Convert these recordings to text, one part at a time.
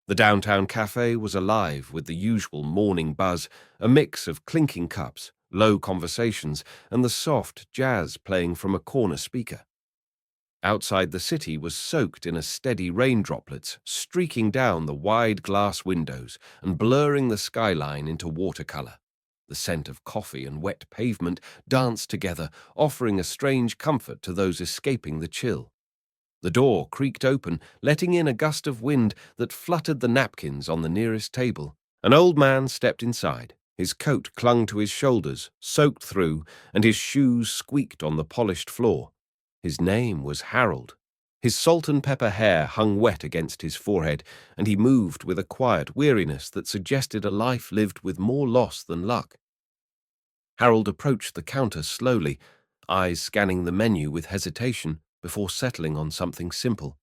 The downtown cafe was alive with the usual morning buzz, a mix of clinking cups, low conversations, and the soft jazz playing from a corner speaker. Outside the city was soaked in a steady rain droplets, streaking down the wide glass windows and blurring the skyline into watercolor. The scent of coffee and wet pavement danced together, offering a strange comfort to those escaping the chill. The door creaked open, letting in a gust of wind that fluttered the napkins on the nearest table. An old man stepped inside. His coat clung to his shoulders, soaked through, and his shoes squeaked on the polished floor. His name was Harold. His salt and pepper hair hung wet against his forehead, and he moved with a quiet weariness that suggested a life lived with more loss than luck. Harold approached the counter slowly, eyes scanning the menu with hesitation before settling on something simple.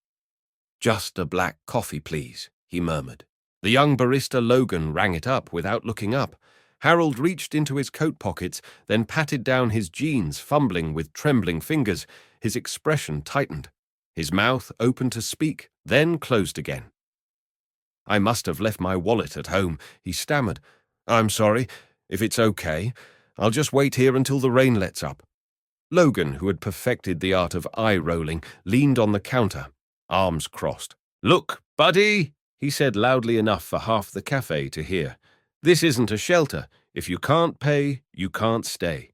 "Just a black coffee, please," he murmured. The young barista Logan rang it up without looking up. Harold reached into his coat pockets, then patted down his jeans, fumbling with trembling fingers. His expression tightened. His mouth opened to speak, then closed again. "I must have left my wallet at home," he stammered. "I'm sorry. If it's okay, I'll just wait here until the rain lets up." Logan, who had perfected the art of eye-rolling, leaned on the counter, arms crossed. "Look, buddy," he said loudly enough for half the cafe to hear. "This isn't a shelter. If you can't pay, you can't stay."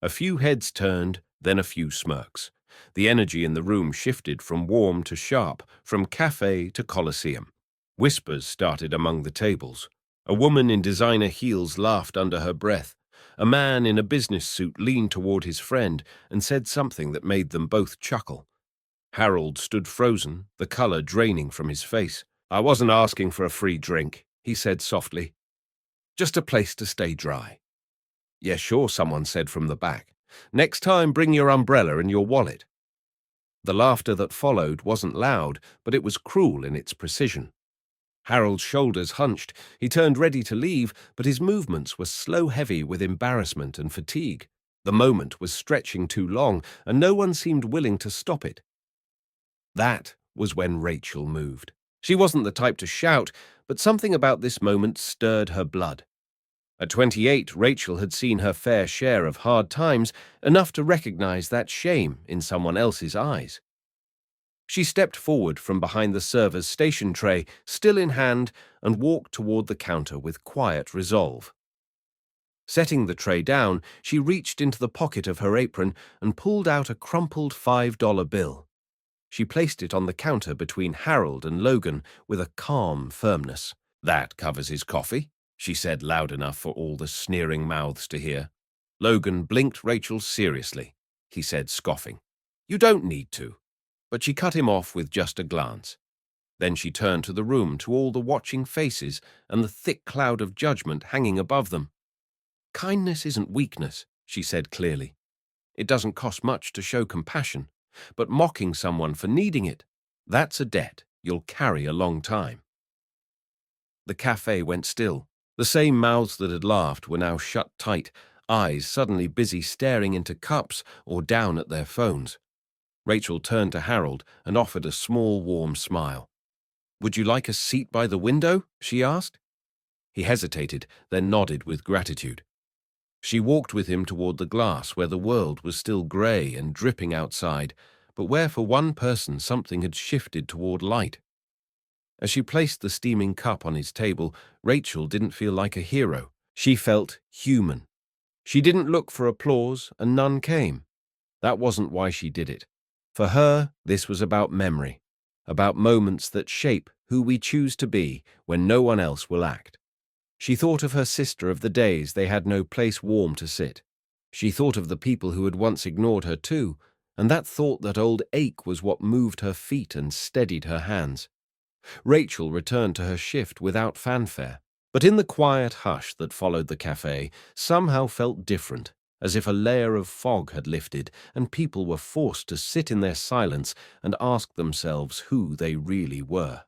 A few heads turned, then a few smirks. The energy in the room shifted from warm to sharp, from cafe to coliseum. Whispers started among the tables. A woman in designer heels laughed under her breath. A man in a business suit leaned toward his friend and said something that made them both chuckle. Harold stood frozen, the color draining from his face. "I wasn't asking for a free drink," he said softly. "Just a place to stay dry." "Yeah, sure," someone said from the back. "Next time, bring your umbrella and your wallet." The laughter that followed wasn't loud, but it was cruel in its precision. Harold's shoulders hunched. He turned ready to leave, but his movements were slow-heavy with embarrassment and fatigue. The moment was stretching too long, and no one seemed willing to stop it. That was when Rachel moved. She wasn't the type to shout, but something about this moment stirred her blood. At 28, Rachel had seen her fair share of hard times, enough to recognize that shame in someone else's eyes. She stepped forward from behind the server's station tray, still in hand, and walked toward the counter with quiet resolve. Setting the tray down, she reached into the pocket of her apron and pulled out a crumpled $5 bill. She placed it on the counter between Harold and Logan with a calm firmness. "That covers his coffee," she said loud enough for all the sneering mouths to hear. Logan blinked Rachel seriously. He said, scoffing, "You don't need to." But she cut him off with just a glance. Then she turned to the room, to all the watching faces and the thick cloud of judgment hanging above them. "Kindness isn't weakness," she said clearly. "It doesn't cost much to show compassion, but mocking someone for needing it, that's a debt you'll carry a long time." The cafe went still. The same mouths that had laughed were now shut tight, eyes suddenly busy staring into cups or down at their phones. Rachel turned to Harold and offered a small, warm smile. "Would you like a seat by the window?" she asked. He hesitated, then nodded with gratitude. She walked with him toward the glass where the world was still grey and dripping outside, but where for one person something had shifted toward light. As she placed the steaming cup on his table, Rachel didn't feel like a hero. She felt human. She didn't look for applause, and none came. That wasn't why she did it. For her, this was about memory, about moments that shape who we choose to be when no one else will act. She thought of her sister, of the days they had no place warm to sit. She thought of the people who had once ignored her too, and that thought, that old ache, was what moved her feet and steadied her hands. Rachel returned to her shift without fanfare, but in the quiet hush that followed the cafe, somehow felt different, as if a layer of fog had lifted and people were forced to sit in their silence and ask themselves who they really were.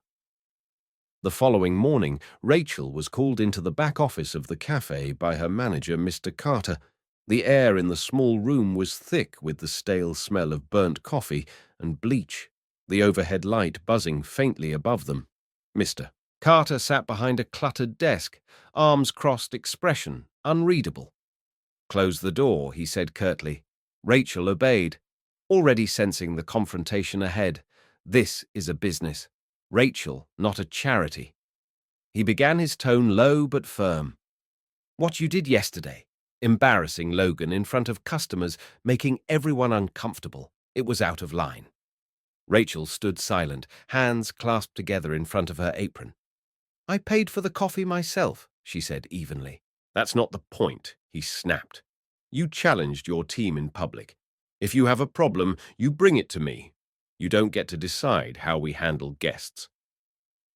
The following morning, Rachel was called into the back office of the cafe by her manager, Mr. Carter. The air in the small room was thick with the stale smell of burnt coffee and bleach, the overhead light buzzing faintly above them. "Mr. Carter sat behind a cluttered desk, arms crossed, expression unreadable. "Close the door," he said curtly. Rachel obeyed, already sensing the confrontation ahead. This is a business. Rachel, not a charity. He began, his tone low but firm. "What you did yesterday, embarrassing Logan in front of customers, making everyone uncomfortable. It was out of line." Rachel stood silent, hands clasped together in front of her apron. "I paid for the coffee myself," she said evenly. "That's not the point," he snapped. "You challenged your team in public. If you have a problem, you bring it to me. You don't get to decide how we handle guests."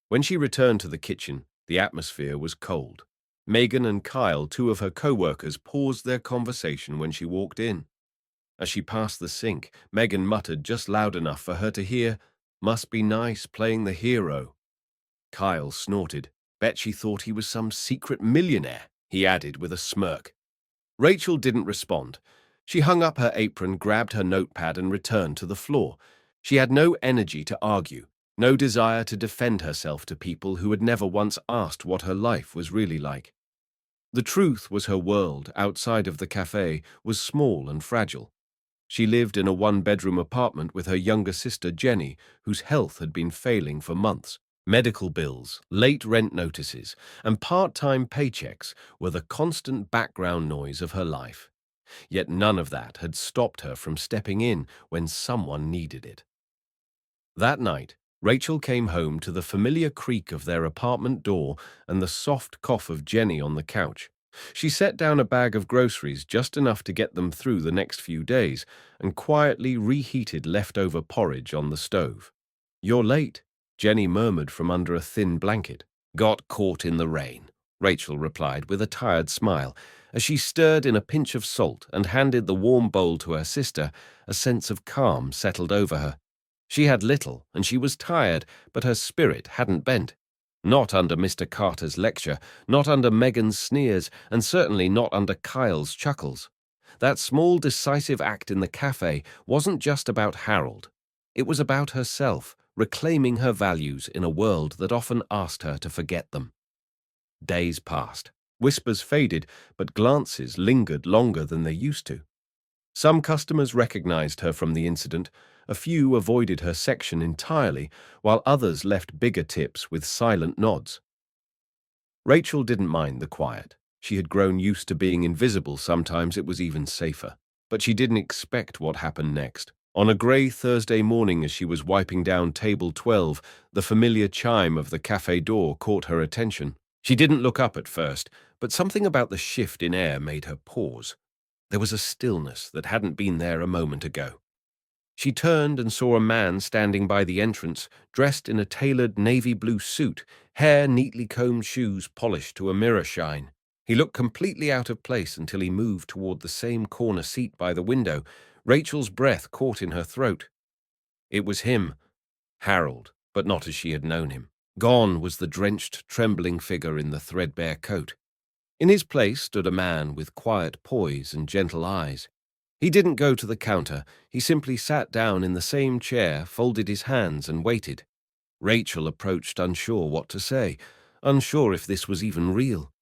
When she returned to the kitchen, the atmosphere was cold. Megan and Kyle, two of her co-workers, paused their conversation when she walked in. As she passed the sink, Megan muttered just loud enough for her to hear, "Must be nice playing the hero." Kyle snorted. "Bet she thought he was some secret millionaire," he added with a smirk. Rachel didn't respond. She hung up her apron, grabbed her notepad, and returned to the floor. She had no energy to argue, no desire to defend herself to people who had never once asked what her life was really like. The truth was, her world, outside of the cafe, was small and fragile. She lived in a one-bedroom apartment with her younger sister Jenny, whose health had been failing for months. Medical bills, late rent notices, and part-time paychecks were the constant background noise of her life. Yet none of that had stopped her from stepping in when someone needed it. That night, Rachel came home to the familiar creak of their apartment door and the soft cough of Jenny on the couch. She set down a bag of groceries, just enough to get them through the next few days, and quietly reheated leftover porridge on the stove. "You're late," Jenny murmured from under a thin blanket. "Got caught in the rain," Rachel replied with a tired smile. As she stirred in a pinch of salt and handed the warm bowl to her sister, a sense of calm settled over her. She had little, and she was tired, but her spirit hadn't bent. Not under Mr. Carter's lecture, not under Megan's sneers, and certainly not under Kyle's chuckles. That small, decisive act in the cafe wasn't just about Harold. It was about herself, reclaiming her values in a world that often asked her to forget them. Days passed. Whispers faded, but glances lingered longer than they used to. Some customers recognized her from the incident. A few avoided her section entirely, while others left bigger tips with silent nods. Rachel didn't mind the quiet. She had grown used to being invisible. Sometimes it was even safer. But she didn't expect what happened next. On a grey Thursday morning, as she was wiping down table 12, the familiar chime of the cafe door caught her attention. She didn't look up at first, but something about the shift in air made her pause. There was a stillness that hadn't been there a moment ago. She turned and saw a man standing by the entrance, dressed in a tailored navy blue suit, hair neatly combed, shoes polished to a mirror shine. He looked completely out of place until he moved toward the same corner seat by the window. Rachel's breath caught in her throat. It was him, Harold, but not as she had known him. Gone was the drenched, trembling figure in the threadbare coat. In his place stood a man with quiet poise and gentle eyes. He didn't go to the counter. He simply sat down in the same chair, folded his hands, and waited. Rachel approached, unsure what to say, unsure if this was even real.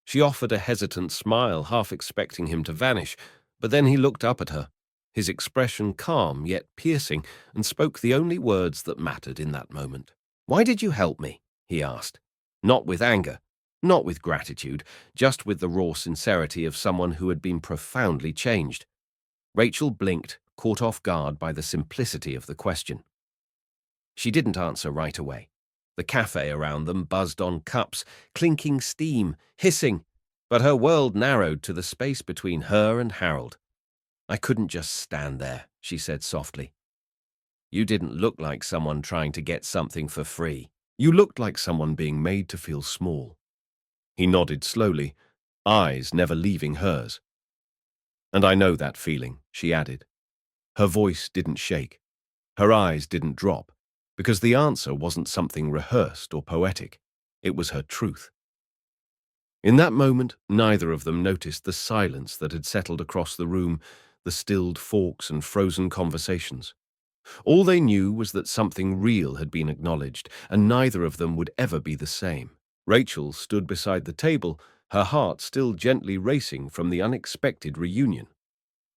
She offered a hesitant smile, half expecting him to vanish, but then he looked up at her, his expression calm yet piercing, and spoke the only words that mattered in that moment. "Why did you help me?" he asked. Not with anger, not with gratitude, just with the raw sincerity of someone who had been profoundly changed. Rachel blinked, caught off guard by the simplicity of the question. She didn't answer right away. The cafe around them buzzed on cups, clinking steam, hissing, but her world narrowed to the space between her and Harold. "I couldn't just stand there," she said softly. "You didn't look like someone trying to get something for free. You looked like someone being made to feel small." He nodded slowly, eyes never leaving hers. "And I know that feeling," she added. Her voice didn't shake. Her eyes didn't drop, because the answer wasn't something rehearsed or poetic. It was her truth. In that moment, neither of them noticed the silence that had settled across the room, the stilled forks and frozen conversations. All they knew was that something real had been acknowledged, and neither of them would ever be the same. Rachel stood beside the table, her heart still gently racing from the unexpected reunion.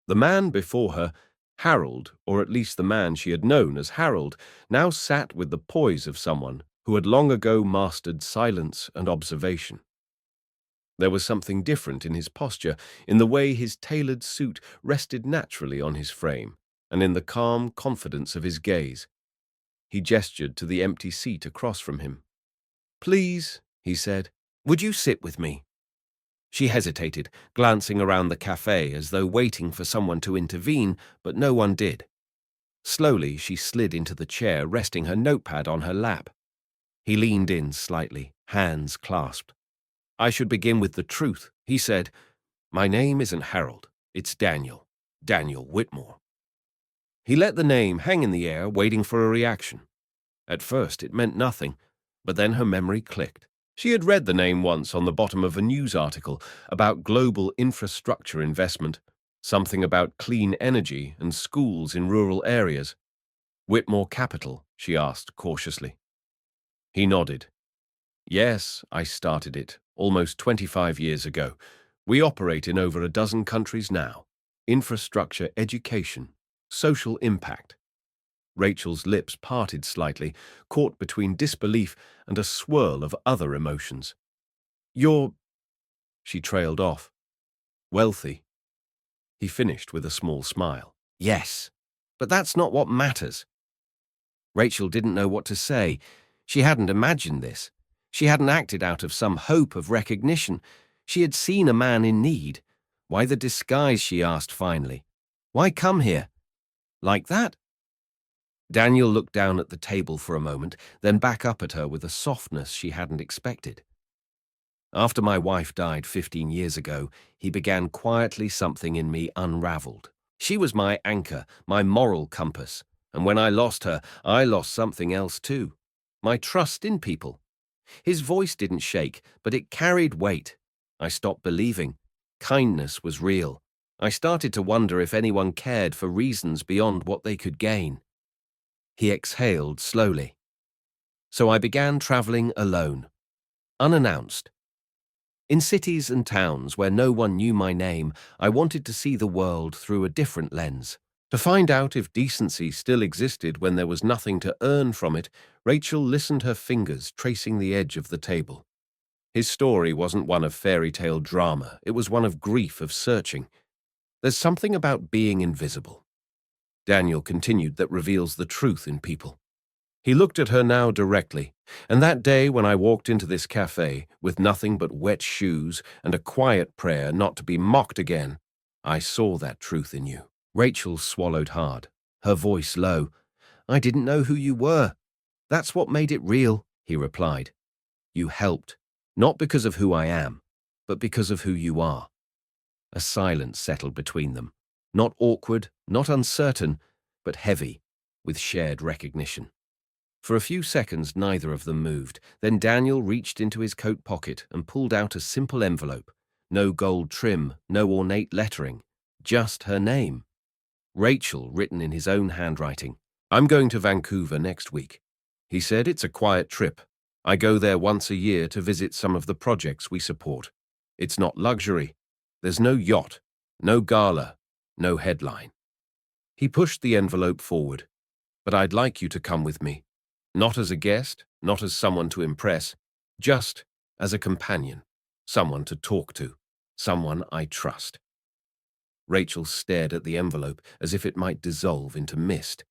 The man before her, Harold, or at least the man she had known as Harold, now sat with the poise of someone who had long ago mastered silence and observation. There was something different in his posture, in the way his tailored suit rested naturally on his frame, and in the calm confidence of his gaze. He gestured to the empty seat across from him. "Please," he said, "would you sit with me?" She hesitated, glancing around the cafe as though waiting for someone to intervene, but no one did. Slowly, she slid into the chair, resting her notepad on her lap. He leaned in slightly, hands clasped. "I should begin with the truth," he said. "My name isn't Harold. It's Daniel. Daniel Whitmore." He let the name hang in the air, waiting for a reaction. At first, it meant nothing, but then her memory clicked. She had read the name once on the bottom of a news article about global infrastructure investment, something about clean energy and schools in rural areas. "Whitmore Capital?" she asked cautiously. He nodded. "Yes, I started it, almost 25 years ago. We operate in over a dozen countries now. Infrastructure, education, social impact." Rachel's lips parted slightly, caught between disbelief and a swirl of other emotions. "You're—" she trailed off. "Wealthy." He finished with a small smile. "Yes, but that's not what matters." Rachel didn't know what to say. She hadn't imagined this. She hadn't acted out of some hope of recognition. She had seen a man in need. Why the disguise, she asked finally. Why come here? Like that? Daniel looked down at the table for a moment, then back up at her with a softness she hadn't expected. "After my wife died 15 years ago, he began quietly something in me unraveled. She was my anchor, my moral compass, and when I lost her, I lost something else too. My trust in people. His voice didn't shake, but it carried weight. I stopped believing. Kindness was real. I started to wonder if anyone cared for reasons beyond what they could gain." He exhaled slowly. "So I began traveling alone, unannounced. In cities and towns where no one knew my name, I wanted to see the world through a different lens. To find out if decency still existed when there was nothing to earn from it, Rachel listened, her fingers tracing the edge of the table. His story wasn't one of fairy tale drama, it was one of grief, of searching. There's something about being invisible," Daniel continued, "that reveals the truth in people." He looked at her now directly, "And that day when I walked into this cafe, with nothing but wet shoes and a quiet prayer not to be mocked again, I saw that truth in you." Rachel swallowed hard, her voice low. "I didn't know who you were. That's what made it real," he replied. "You helped, not because of who I am, but because of who you are." A silence settled between them, not awkward, not uncertain, but heavy, with shared recognition. For a few seconds, neither of them moved. Then Daniel reached into his coat pocket and pulled out a simple envelope. No gold trim, no ornate lettering, just her name. Rachel, written in his own handwriting. "I'm going to Vancouver next week." He said, "It's a quiet trip. I go there once a year to visit some of the projects we support. It's not luxury. There's no yacht, no gala, no headline." He pushed the envelope forward. "But I'd like you to come with me. Not as a guest, not as someone to impress, just as a companion, someone to talk to, someone I trust." Rachel stared at the envelope as if it might dissolve into mist.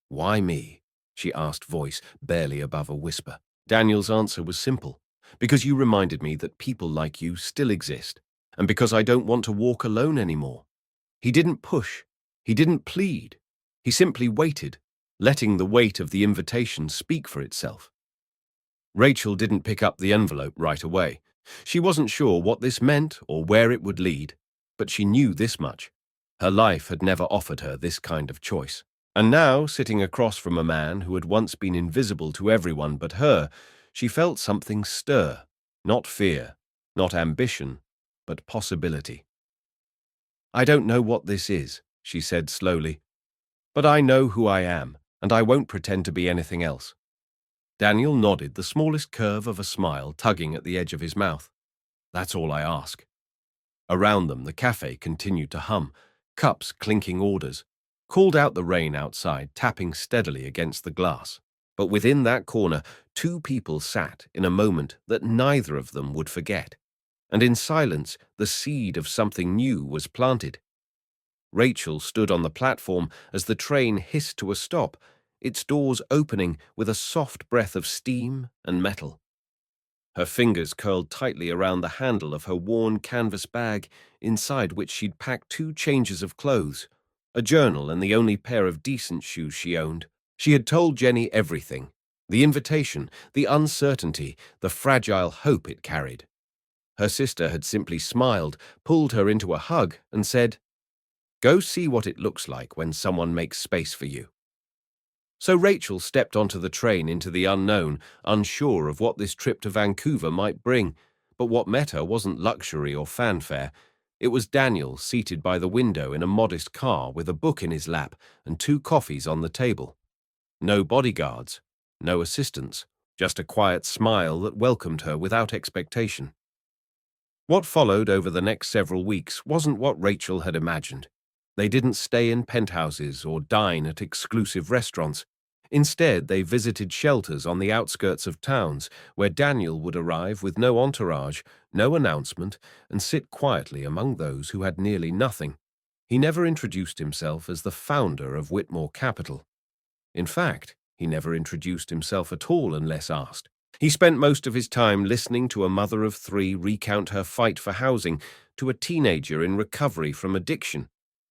"Why me?" she asked, voice barely above a whisper. Daniel's answer was simple. "Because you reminded me that people like you still exist, and because I don't want to walk alone anymore." He didn't push. He didn't plead. He simply waited, letting the weight of the invitation speak for itself. Rachel didn't pick up the envelope right away. She wasn't sure what this meant or where it would lead, but she knew this much. Her life had never offered her this kind of choice. And now, sitting across from a man who had once been invisible to everyone but her, she felt something stir. Not fear, not ambition, but possibility. "I don't know what this is," she said slowly. But I know who I am, and I won't pretend to be anything else. Daniel nodded, the smallest curve of a smile tugging at the edge of his mouth. That's all I ask. Around them, the cafe continued to hum, cups clinking orders, called out the rain outside, tapping steadily against the glass. But within that corner, two people sat in a moment that neither of them would forget. And in silence, the seed of something new was planted. Rachel stood on the platform as the train hissed to a stop, its doors opening with a soft breath of steam and metal. Her fingers curled tightly around the handle of her worn canvas bag, inside which she'd packed 2 changes of clothes, a journal and the only pair of decent shoes she owned. She had told Jenny everything, the invitation, the uncertainty, the fragile hope it carried. Her sister had simply smiled, pulled her into a hug, and said, "Go see what it looks like when someone makes space for you." So Rachel stepped onto the train into the unknown, unsure of what this trip to Vancouver might bring. But what met her wasn't luxury or fanfare. It was Daniel seated by the window in a modest car with a book in his lap and 2 coffees on the table. No bodyguards, no assistants, just a quiet smile that welcomed her without expectation. What followed over the next several weeks wasn't what Rachel had imagined. They didn't stay in penthouses or dine at exclusive restaurants. Instead, they visited shelters on the outskirts of towns where Daniel would arrive with no entourage, no announcement, and sit quietly among those who had nearly nothing. He never introduced himself as the founder of Whitmore Capital. In fact, he never introduced himself at all unless asked. He spent most of his time listening to a mother of 3 recount her fight for housing, to a teenager in recovery from addiction,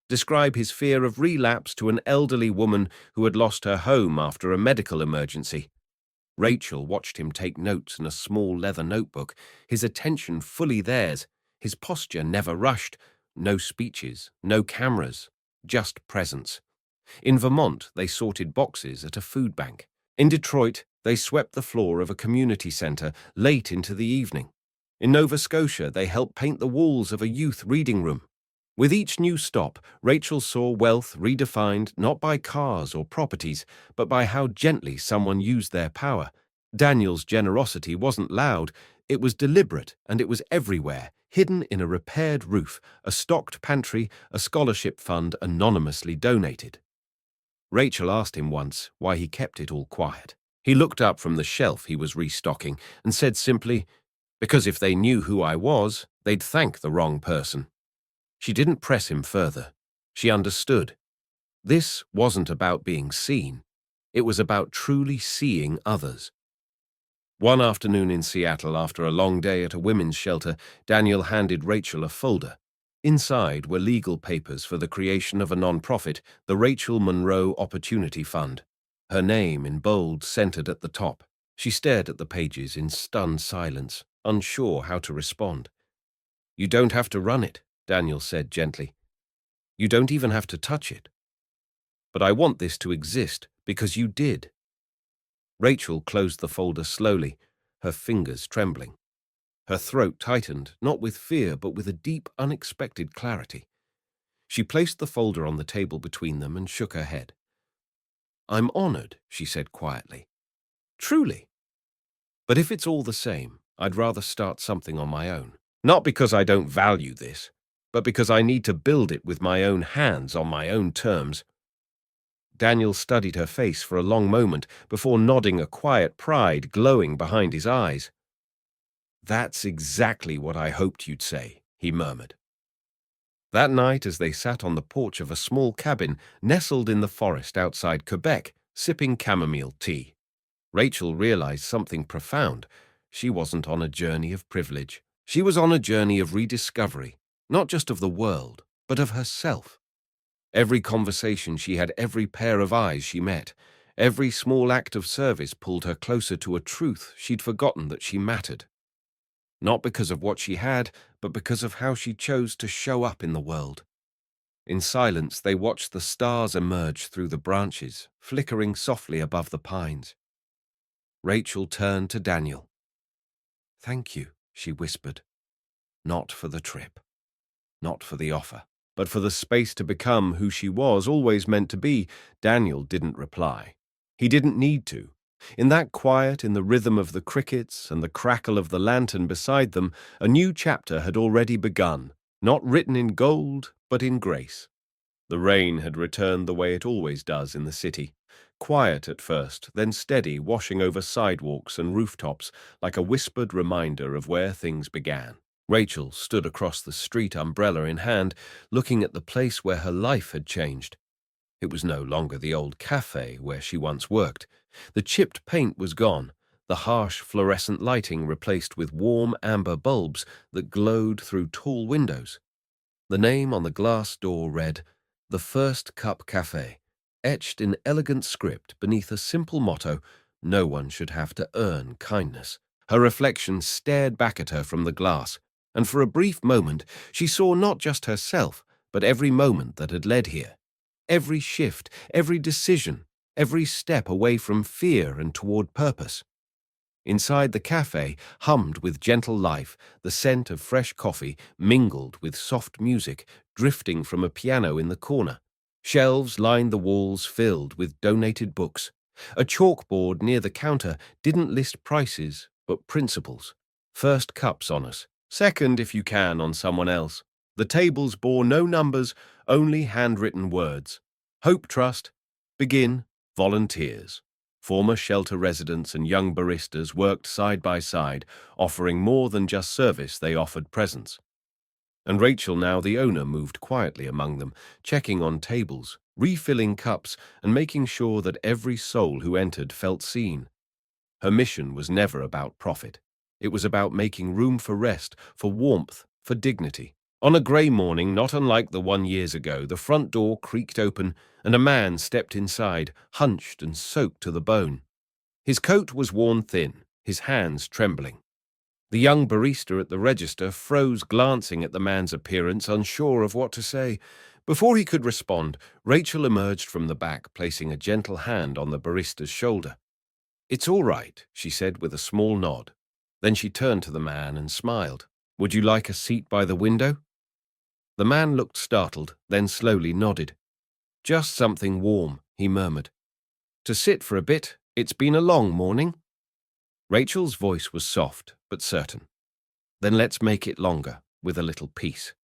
describe his fear of relapse to an elderly woman who had lost her home after a medical emergency. Rachel watched him take notes in a small leather notebook, his attention fully theirs, his posture never rushed, no speeches, no cameras, just presence. In Vermont, they sorted boxes at a food bank. In Detroit, they swept the floor of a community center late into the evening. In Nova Scotia, they helped paint the walls of a youth reading room. With each new stop, Rachel saw wealth redefined not by cars or properties, but by how gently someone used their power. Daniel's generosity wasn't loud, it was deliberate, and it was everywhere, hidden in a repaired roof, a stocked pantry, a scholarship fund anonymously donated. Rachel asked him once why he kept it all quiet. He looked up from the shelf he was restocking and said simply, "Because if they knew who I was, they'd thank the wrong person." She didn't press him further. She understood. This wasn't about being seen. It was about truly seeing others. One afternoon in Seattle, after a long day at a women's shelter, Daniel handed Rachel a folder. Inside were legal papers for the creation of a non-profit, the Rachel Monroe Opportunity Fund. Her name in bold centered at the top. She stared at the pages in stunned silence, unsure how to respond. "You don't have to run it," Daniel said gently. "You don't even have to touch it. But I want this to exist because you did." Rachel closed the folder slowly, her fingers trembling. Her throat tightened, not with fear, but with a deep, unexpected clarity. She placed the folder on the table between them and shook her head. "I'm honored," she said quietly. "Truly. But if it's all the same, I'd rather start something on my own. Not because I don't value this, but because I need to build it with my own hands on my own terms." Daniel studied her face for a long moment before nodding, a quiet pride glowing behind his eyes. "That's exactly what I hoped you'd say," he murmured. That night, as they sat on the porch of a small cabin nestled in the forest outside Quebec, sipping chamomile tea, Rachel realized something profound. She wasn't on a journey of privilege. She was on a journey of rediscovery, not just of the world, but of herself. Every conversation she had, every pair of eyes she met, every small act of service pulled her closer to a truth she'd forgotten that she mattered. Not because of what she had, but because of how she chose to show up in the world. In silence, they watched the stars emerge through the branches, flickering softly above the pines. Rachel turned to Daniel. "Thank you," she whispered. "Not for the trip. Not for the offer. But for the space to become who she was always meant to be, Daniel didn't reply. He didn't need to. In that quiet, in the rhythm of the crickets and the crackle of the lantern beside them, a new chapter had already begun, not written in gold, but in grace. The rain had returned the way it always does in the city. Quiet at first, then steady, washing over sidewalks and rooftops like a whispered reminder of where things began. Rachel stood across the street, umbrella in hand, looking at the place where her life had changed. It was no longer the old cafe where she once worked. The chipped paint was gone, the harsh fluorescent lighting replaced with warm amber bulbs that glowed through tall windows. The name on the glass door read, "The First Cup Café," etched in elegant script beneath a simple motto, "No one should have to earn kindness." Her reflection stared back at her from the glass, and for a brief moment she saw not just herself, but every moment that had led here. Every shift, every decision, every step away from fear and toward purpose. Inside the cafe hummed with gentle life, the scent of fresh coffee mingled with soft music drifting from a piano in the corner. Shelves lined the walls filled with donated books. A chalkboard near the counter didn't list prices, but principles. First cups on us, second if you can on someone else. The tables bore no numbers, only handwritten words. Hope Trust, begin, volunteers. Former shelter residents and young baristas worked side by side, offering more than just service, they offered presence. And Rachel, now the owner, moved quietly among them, checking on tables, refilling cups, and making sure that every soul who entered felt seen. Her mission was never about profit. It was about making room for rest, for warmth, for dignity. On a grey morning, not unlike the one years ago, the front door creaked open and a man stepped inside, hunched and soaked to the bone. His coat was worn thin, his hands trembling. The young barista at the register froze, glancing at the man's appearance, unsure of what to say. Before he could respond, Rachel emerged from the back, placing a gentle hand on the barista's shoulder. "It's all right," she said with a small nod. Then she turned to the man and smiled. "Would you like a seat by the window?" The man looked startled, then slowly nodded. "Just something warm," he murmured. "To sit for a bit. It's been a long morning." Rachel's voice was soft, but certain. "Then let's make it longer, with a little peace."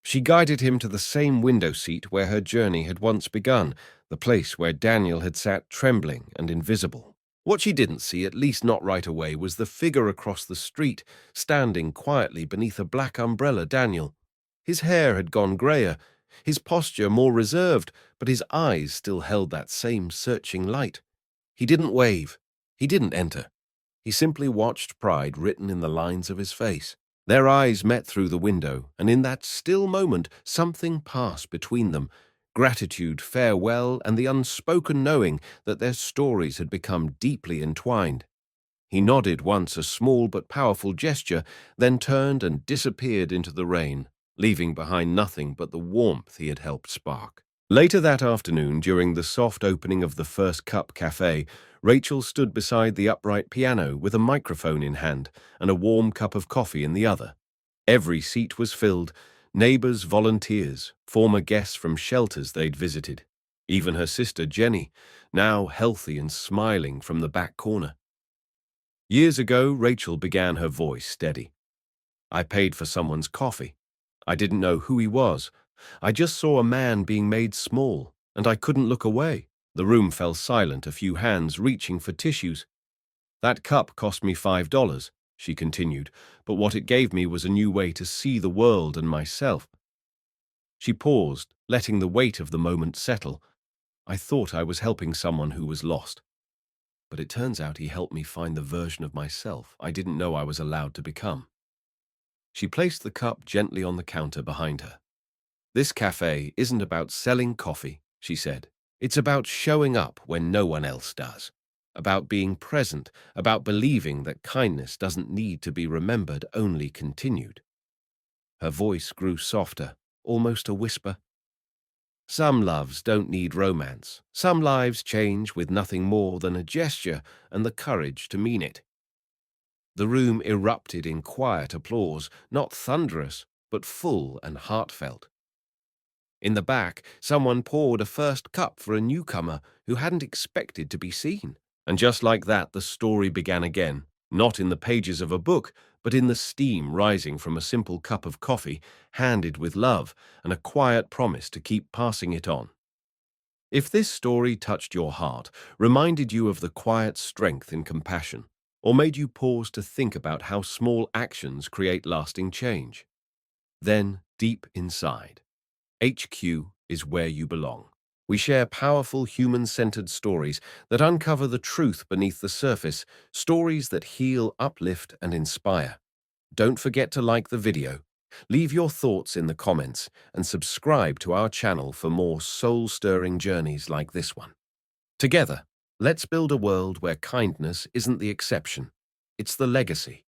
She guided him to the same window seat where her journey had once begun, the place where Daniel had sat trembling and invisible. What she didn't see, at least not right away, was the figure across the street, standing quietly beneath a black umbrella. Daniel. His hair had gone grayer, his posture more reserved, but his eyes still held that same searching light. He didn't wave. He didn't enter. He simply watched, pride written in the lines of his face. Their eyes met through the window, and in that still moment something passed between them, gratitude, farewell, and the unspoken knowing that their stories had become deeply entwined. He nodded once, a small but powerful gesture, then turned and disappeared into the rain, leaving behind nothing but the warmth he had helped spark. Later that afternoon, during the soft opening of the First Cup Café, Rachel stood beside the upright piano with a microphone in hand and a warm cup of coffee in the other. Every seat was filled, neighbors, volunteers, former guests from shelters they'd visited. Even her sister Jenny, now healthy and smiling from the back corner. Years ago, Rachel began, her voice steady. "I paid for someone's coffee. I didn't know who he was. I just saw a man being made small, and I couldn't look away." The room fell silent, a few hands reaching for tissues. "That cup cost me $5, she continued, "but what it gave me was a new way to see the world and myself." She paused, letting the weight of the moment settle. "I thought I was helping someone who was lost. But it turns out he helped me find the version of myself I didn't know I was allowed to become." She placed the cup gently on the counter behind her. "This cafe isn't about selling coffee," she said. "It's about showing up when no one else does. About being present, about believing that kindness doesn't need to be remembered, only continued." Her voice grew softer, almost a whisper. "Some loves don't need romance. Some lives change with nothing more than a gesture and the courage to mean it." The room erupted in quiet applause, not thunderous, but full and heartfelt. In the back, someone poured a first cup for a newcomer who hadn't expected to be seen. And just like that, the story began again, not in the pages of a book, but in the steam rising from a simple cup of coffee, handed with love and a quiet promise to keep passing it on. If this story touched your heart, reminded you of the quiet strength in compassion, or made you pause to think about how small actions create lasting change, then deep inside, HQ is where you belong. We share powerful human-centered stories that uncover the truth beneath the surface, stories that heal, uplift, and inspire. Don't forget to like the video, leave your thoughts in the comments, and subscribe to our channel for more soul-stirring journeys like this one. Together, let's build a world where kindness isn't the exception, it's the legacy.